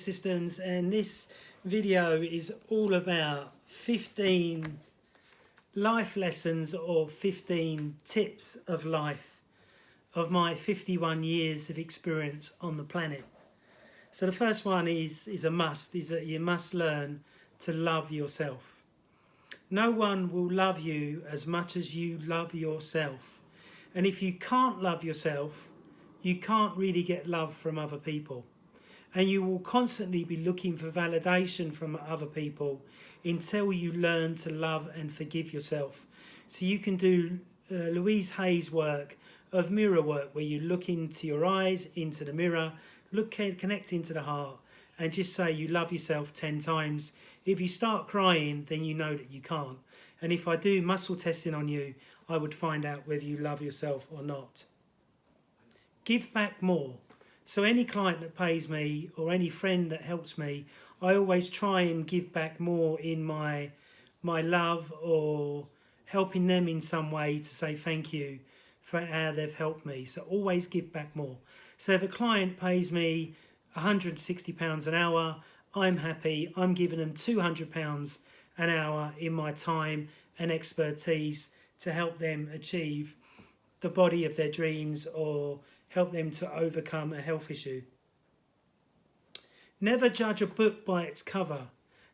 Systems, and this video is all about 15 life lessons or 15 tips of life of my 51 years of experience on the planet. So the first one is a must, is that you must learn to love yourself. No one will love you as much as you love yourself. And if you can't love yourself, you can't really get love from other people. And you will constantly be looking for validation from other people until you learn to love and forgive yourself. So you can do Louise Hay's work of mirror work, where you look into your eyes, into the mirror, connect into the heart, and just say you love yourself 10 times. If you start crying, then you know that you can't. And if I do muscle testing on you, I would find out whether you love yourself or not. Give back more. So any client that pays me or any friend that helps me, I always try and give back more in my love, or helping them in some way to say thank you for how they've helped me. So always give back more. So if a client pays me £160 an hour, I'm happy. I'm giving them £200 an hour in my time and expertise to help them achieve the body of their dreams or help them to overcome a health issue. Never judge a book by its cover.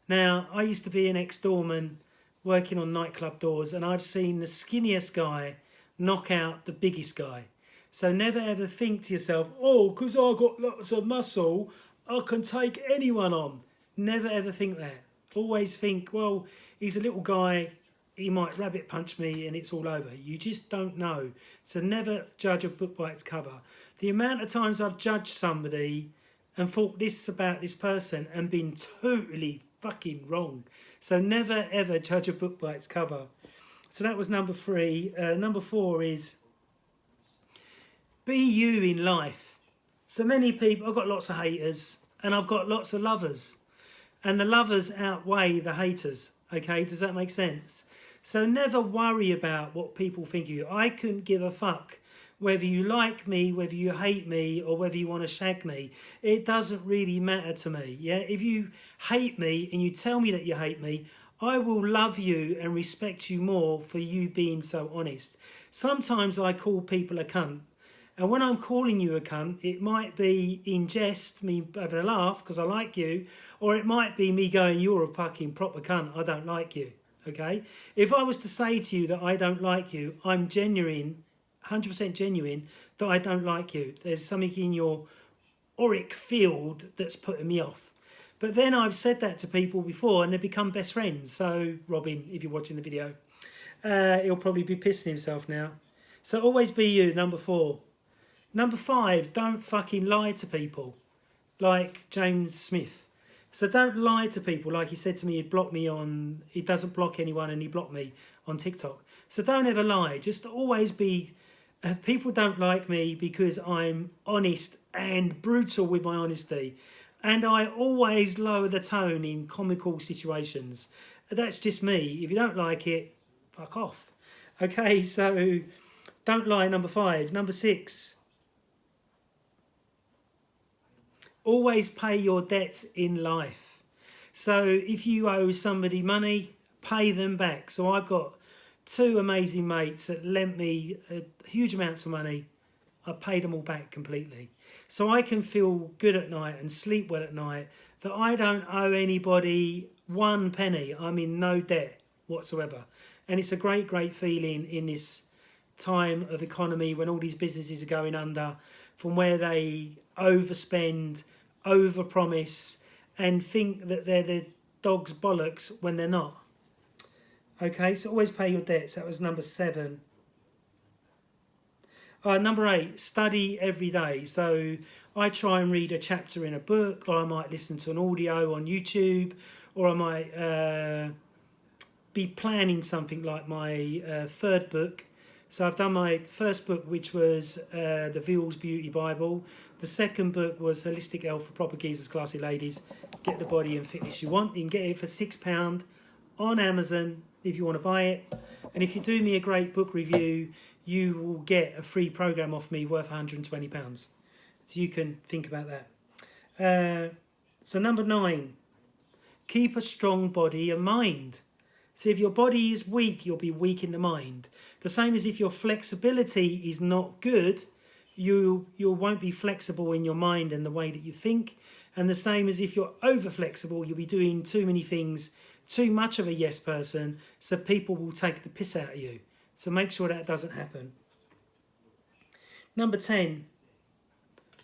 Now, I used to be an ex-doorman working on nightclub doors, and I've seen the skinniest guy knock out the biggest guy. So never ever think to yourself, oh, because I've got lots of muscle, I can take anyone on. Never ever think that. Always think, well, he's a little guy, he might rabbit punch me and it's all over. You just don't know. So never judge a book by its cover. The amount of times I've judged somebody and thought this about this person and been totally fucking wrong. So never ever judge a book by its cover. So that was number 3. Number 4 is be you in life. So many people, I've got lots of haters and I've got lots of lovers. And the lovers outweigh the haters. Okay, does that make sense? So never worry about what people think of you. I couldn't give a fuck whether you like me, whether you hate me, or whether you want to shag me. It doesn't really matter to me. Yeah, if you hate me and you tell me that you hate me, I will love you and respect you more for you being so honest. Sometimes I call people a cunt. And when I'm calling you a cunt, it might be in jest, me having a laugh because I like you, or it might be me going, you're a fucking proper cunt, I don't like you. Okay? If I was to say to you that I don't like you, I'm genuine, 100% genuine, that I don't like you. There's something in your auric field that's putting me off. But then I've said that to people before and they've become best friends. So, Robin, if you're watching the video, he'll probably be pissing himself now. So always be you, number 4. Number 5, don't fucking lie to people. Like James Smith. So don't lie to people. Like he said to me, he'd block me on... He doesn't block anyone and he blocked me on TikTok. So don't ever lie. Just always be... people don't like me because I'm honest and brutal with my honesty. And I always lower the tone in comical situations. That's just me. If you don't like it, fuck off. Okay, so don't lie, number 5. Number 6. Always pay your debts in life. So if you owe somebody money, pay them back. So I've got 2 amazing mates that lent me huge amounts of money. I paid them all back completely. So I can feel good at night and sleep well at night that I don't owe anybody 1 penny. I'm in no debt whatsoever. And it's a great, great feeling in this time of economy when all these businesses are going under, from where they overspend, overpromise, and think that they're the dog's bollocks when they're not. Okay, so always pay your debts. That was number 7. Number 8, study every day. So I try and read a chapter in a book, or I might listen to an audio on YouTube, or I might be planning something like my 3rd book. So I've done my 1st book, which was the Veals Beauty Bible. The 2nd book was Holistic Health for Proper Geezers, Classy Ladies. Get the body and fitness you want. You can get it for £6 on Amazon if you want to buy it. And if you do me a great book review, you will get a free program off me worth £120. So you can think about that. So number 9, keep a strong body and mind. So if your body is weak, you'll be weak in the mind. The same as if your flexibility is not good, you won't be flexible in your mind and the way that you think. And the same as if you're over flexible, you'll be doing too many things, too much of a yes person, so people will take the piss out of you. So make sure that doesn't happen. Number 10,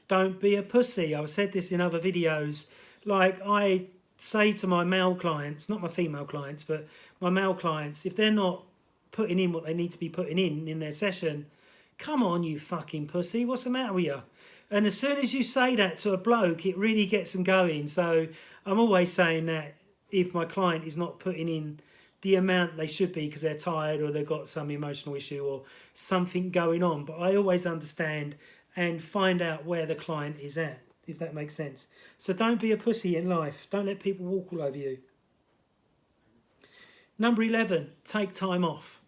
don't be a pussy. I've said this in other videos. Like I say to my male clients, not my female clients, but my male clients, if they're not putting in what they need to be putting in their session, come on, you fucking pussy, what's the matter with you? And as soon as you say that to a bloke, it really gets them going. So I'm always saying that if my client is not putting in the amount they should be because they're tired or they've got some emotional issue or something going on. But I always understand and find out where the client is at, if that makes sense. So don't be a pussy in life. Don't let people walk all over you. Number 11, take time off.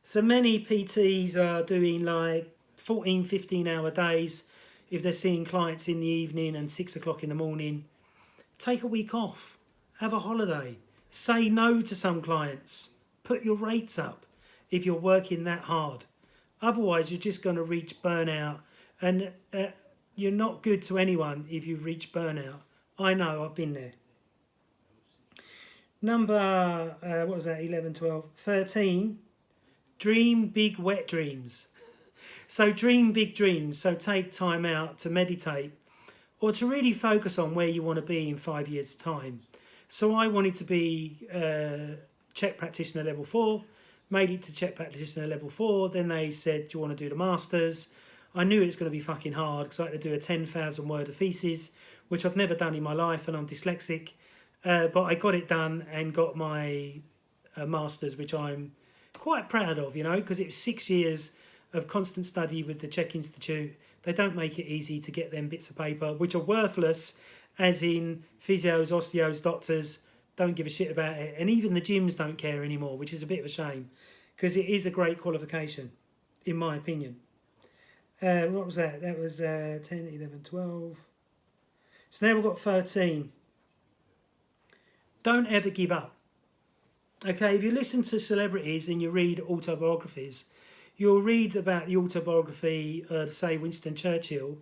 So many PTs are doing like 14, 15-hour days. If they're seeing clients in the evening and 6 o'clock in the morning, take a week off. Have a holiday. Say no to some clients. Put your rates up if you're working that hard. Otherwise, you're just going to reach burnout. And you're not good to anyone if you've reached burnout. I know, I've been there. Number, what was that, 11, 12, 13, dream big wet dreams. So dream big dreams. So take time out to meditate or to really focus on where you want to be in 5 years' time. So I wanted to be Chek Practitioner Level 4, made it to Chek Practitioner Level 4. Then they said, do you want to do the Masters? I knew it was going to be fucking hard because I had to do a 10,000 word thesis, which I've never done in my life and I'm dyslexic. But I got it done and got my Masters, which I'm quite proud of, you know, because it was 6 years of constant study with the Chek Institute. They don't make it easy to get them bits of paper, which are worthless, as in physios, osteos, doctors don't give a shit about it. And even the gyms don't care anymore, which is a bit of a shame, because it is a great qualification, in my opinion. What was that? That was 10, 11, 12. So now we've got 13. Don't ever give up. Okay, if you listen to celebrities and you read autobiographies, you'll read about the autobiography of, say, Winston Churchill.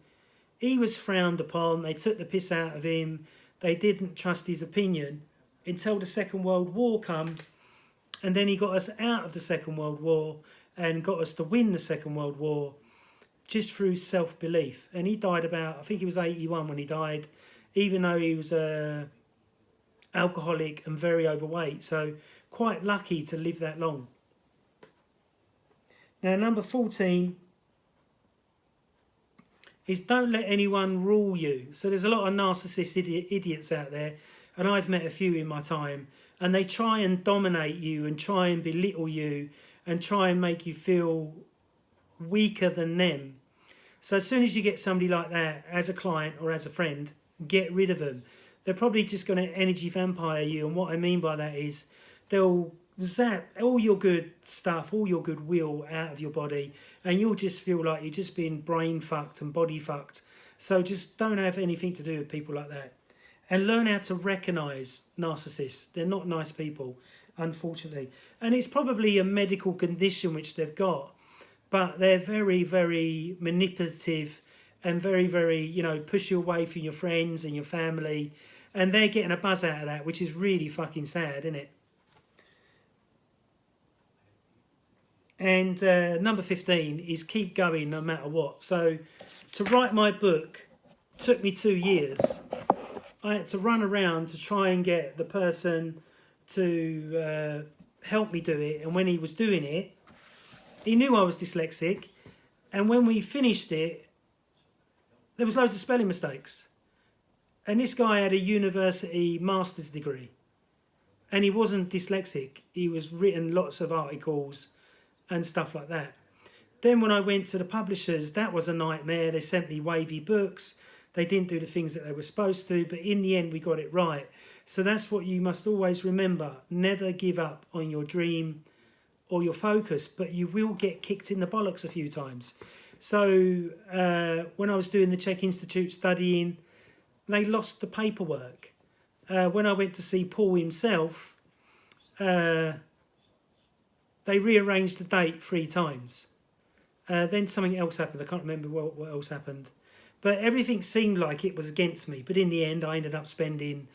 He was frowned upon. They took the piss out of him. They didn't trust his opinion until the Second World War come. And then he got us out of the Second World War and got us to win the Second World War just through self-belief. And he died about, I think he was 81 when he died, even though he was a alcoholic and very overweight. So quite lucky to live that long. Now, number 14 is don't let anyone rule you. So there's a lot of narcissist idiots out there, and I've met a few in my time, and they try and dominate you and try and belittle you and try and make you feel weaker than them. So as soon as you get somebody like that as a client or as a friend, get rid of them. They're probably just going to energy vampire you, and what I mean by that is they'll zap all your good stuff, all your goodwill out of your body, and you'll just feel like you're just being brain fucked and body fucked. So just don't have anything to do with people like that. And learn how to recognise narcissists. They're not nice people, unfortunately. And it's probably a medical condition which they've got, but they're very, very manipulative and very, very, you know, push you away from your friends and your family. And they're getting a buzz out of that, which is really fucking sad, isn't it? And number 15 is keep going no matter what. So to write my book took me 2 years. I had to run around to try and get the person to help me do it. And when he was doing it, he knew I was dyslexic. And when we finished it, there was loads of spelling mistakes. And this guy had a university master's degree. And he wasn't dyslexic. He was written lots of articles and stuff like that. Then when I went to the publishers, that was a nightmare. They sent me wavy books. They didn't do the things that they were supposed to, but in the end we got it right. So that's what you must always remember. Never give up on your dream or your focus, but you will get kicked in the bollocks a few times. So when I was doing the Chek Institute studying, they lost the paperwork. When I went to see Paul himself, they rearranged the date 3 times. Then something else happened. I can't remember what else happened. But everything seemed like it was against me. But in the end, I ended up spending,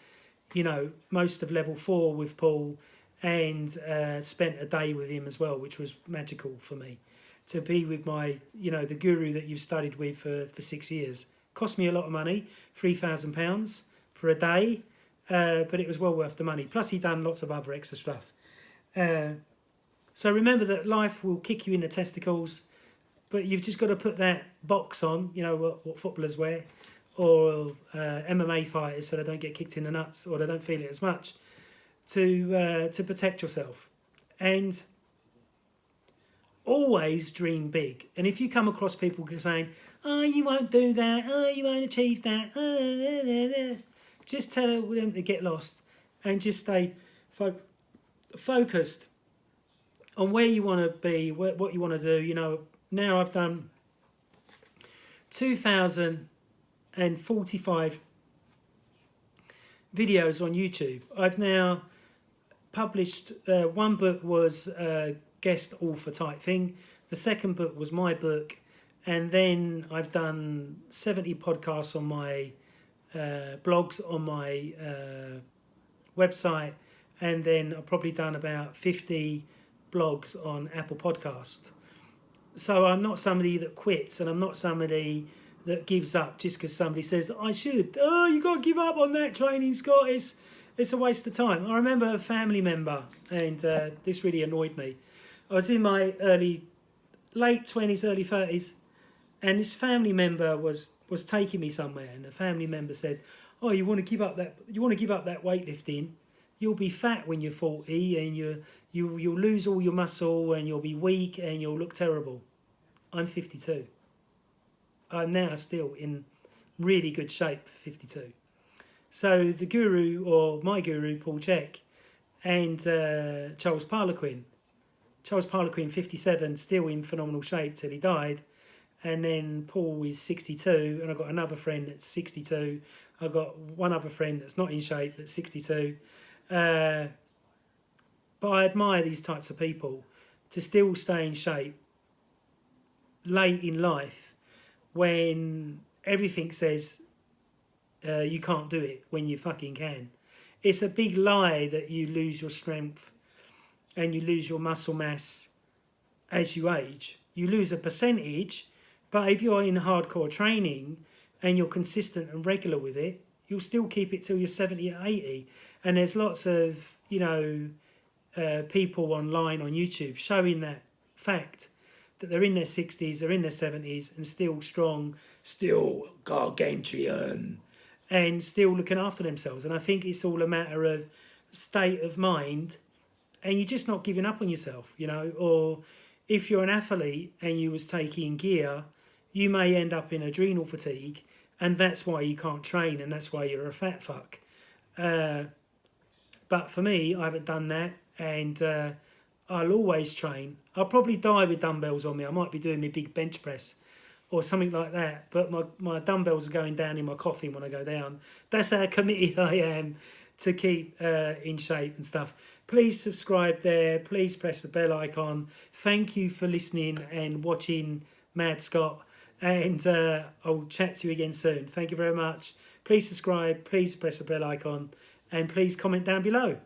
most of level 4 with Paul, and spent a day with him as well, which was magical for me. To be with my, the guru that you've studied with for 6 years. Cost me a lot of money, £3,000 for a day, but it was well worth the money. Plus he'd done lots of other extra stuff. So remember that life will kick you in the testicles, but you've just got to put that box on, what footballers wear, or MMA fighters, so they don't get kicked in the nuts, or they don't feel it as much, to protect yourself. And always dream big. And if you come across people saying, "Oh, you won't do that. Oh, you won't achieve that," just tell them to get lost and just stay focused on where you want to be, what you want to do. Now I've done 2,045 videos on YouTube. I've now published, one book was a guest author type thing. The second book was my book. And then I've done 70 podcasts on my blogs on my website. And then I've probably done about 50 blogs on Apple Podcast. So I'm not somebody that quits, and I'm not somebody that gives up just because somebody says, "I should." "Oh, you got to give up on that training, Scott. It's a waste of time." I remember a family member, and this really annoyed me. I was in my late 20s, early 30s, and this family member was taking me somewhere, and the family member said, "Oh, you want to give up that weightlifting? You'll be fat when you're 40, and you'll lose all your muscle, and you'll be weak, and you'll look terrible." I'm 52. I'm now still in really good shape for 52. So the guru, or my guru, Paul Chek, and Charles Parlequin, 57, still in phenomenal shape till he died. And then Paul is 62, and I've got another friend that's 62. I've got one other friend that's not in shape that's 62. But I admire these types of people to still stay in shape late in life when everything says you can't do it when you fucking can. It's a big lie that you lose your strength and you lose your muscle mass as you age. You lose a percentage, but if you're in hardcore training and you're consistent and regular with it, you'll still keep it till you're 70 or 80. And there's lots of, people online on YouTube showing that fact, that they're in their 60s, they're in their 70s, and still strong, still gargantuan, and still looking after themselves. And I think it's all a matter of state of mind, and you're just not giving up on yourself, or if you're an athlete and you was taking gear, you may end up in adrenal fatigue, and that's why you can't train, and that's why you're a fat fuck. But for me, I haven't done that, and I'll always train. I'll probably die with dumbbells on me. I might be doing my big bench press or something like that, but my dumbbells are going down in my coffin when I go down. That's how committed I am to keep in shape and stuff. Please subscribe there. Please press the bell icon. Thank you for listening and watching Mad Scott, and I'll chat to you again soon. Thank you very much. Please subscribe. Please press the bell icon, and please comment down below.